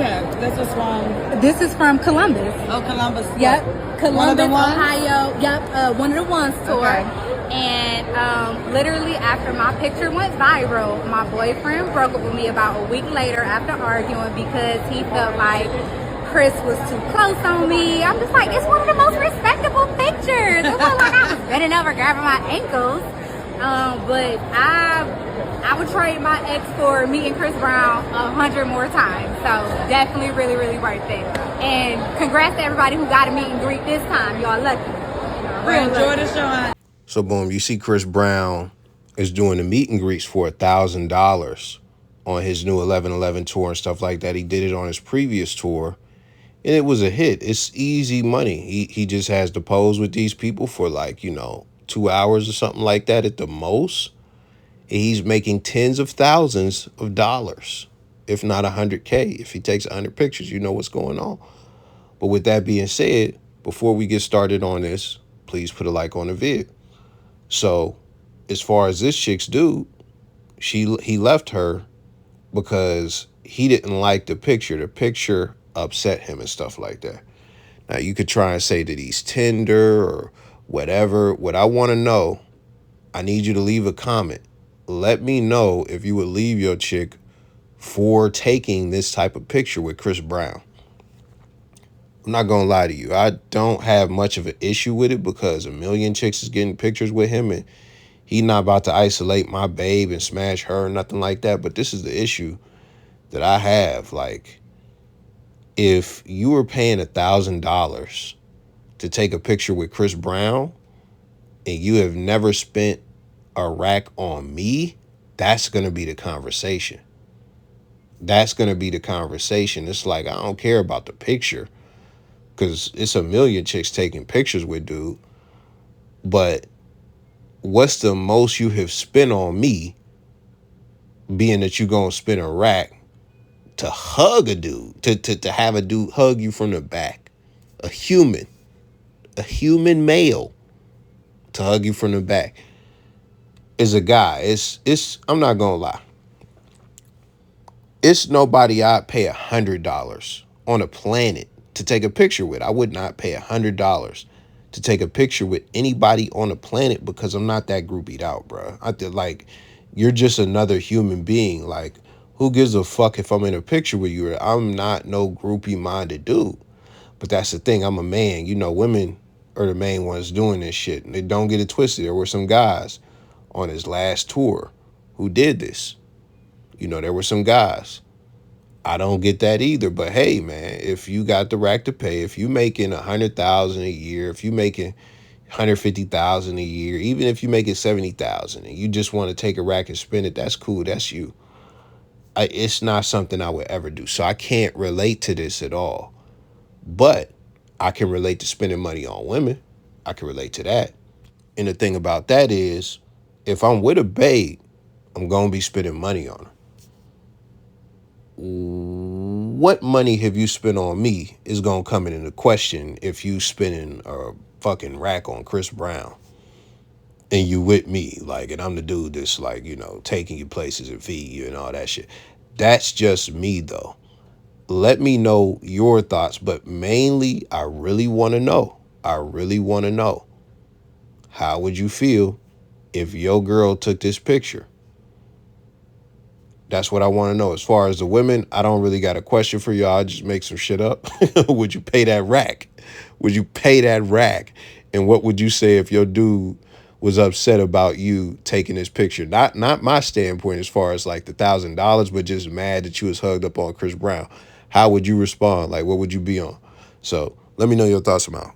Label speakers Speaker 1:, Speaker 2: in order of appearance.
Speaker 1: have? This is from...
Speaker 2: This is from Columbus.
Speaker 1: Oh, Columbus.
Speaker 2: Yep. Columbus, Ohio. Yep. One of the ones tour.
Speaker 1: Okay.
Speaker 2: And literally after my picture went viral, my boyfriend broke up with me about a week later after arguing because he felt like Chris was too close on me. I'm just like, it's one of the most respectable pictures. It wasn't like I was bending over grabbing my ankles. But I would trade my ex for meeting Chris Brown 100 more times. So definitely really, really worth it. And congrats to everybody who got a meet and greet this time. Y'all lucky.
Speaker 1: Real enjoy the show.
Speaker 3: So boom, you see Chris Brown is doing the meet and greets for $1,000 on his new 11/11 tour and stuff like that. He did it on his previous tour, and it was a hit. It's easy money. He just has to pose with these people for like, 2 hours or something like that at the most. And he's making tens of thousands of dollars, if not 100K. If he takes 100 pictures, you know what's going on. But with that being said, before we get started on this, please put a like on the vid. So as far as this chick's dude, he left her because he didn't like the picture. The picture upset him and stuff like that. Now, you could try and say that he's tender or whatever. What I want to know, I need you to leave a comment. Let me know if you would leave your chick for taking this type of picture with Chris Brown. I'm not going to lie to you. I don't have much of an issue with it because a million chicks is getting pictures with him, and he's not about to isolate my babe and smash her or nothing like that. But this is the issue that I have. Like, if you were paying $1,000 to take a picture with Chris Brown and you have never spent a rack on me, that's going to be the conversation. That's going to be the conversation. It's like, I don't care about the picture because it's a million chicks taking pictures with dude. But what's the most you have spent on me, being that you're going to spend a rack to hug a dude, to have a dude hug you from the back, a human male to hug you from the back is a guy. It's I'm not going to lie. It's nobody I'd pay $100 on a planet to take a picture with. I would not pay $100 to take a picture with anybody on the planet because I'm not that groupied out, bro. I feel like you're just another human being. Like, who gives a fuck if I'm in a picture with you? I'm not no groupie-minded dude. But that's the thing. I'm a man. Women are the main ones doing this shit. And they don't get it twisted. There were some guys on his last tour who did this. There were some guys. I don't get that either. But hey, man, if you got the rack to pay, if you making $100,000 a year, if you making $150,000 a year, even if you making $70,000 and you just want to take a rack and spend it, that's cool. That's you. It's not something I would ever do. So I can't relate to this at all. But I can relate to spending money on women. I can relate to that. And the thing about that is, if I'm with a babe, I'm going to be spending money on her. What money have you spent on me is going to come into question if you spending a fucking rack on Chris Brown and you with me, like, and I'm the dude that's like, taking you places and feeding you and all that shit. That's just me, though. Let me know your thoughts, but mainly I really want to know. How would you feel if your girl took this picture? That's what I want to know. As far as the women, I don't really got a question for y'all. I just make some shit up. Would you pay that rack? Would you pay that rack? And what would you say if your dude was upset about you taking this picture? Not my standpoint as far as like the $1,000, but just mad that you was hugged up on Chris Brown. How would you respond? Like, what would you be on? So let me know your thoughts about it.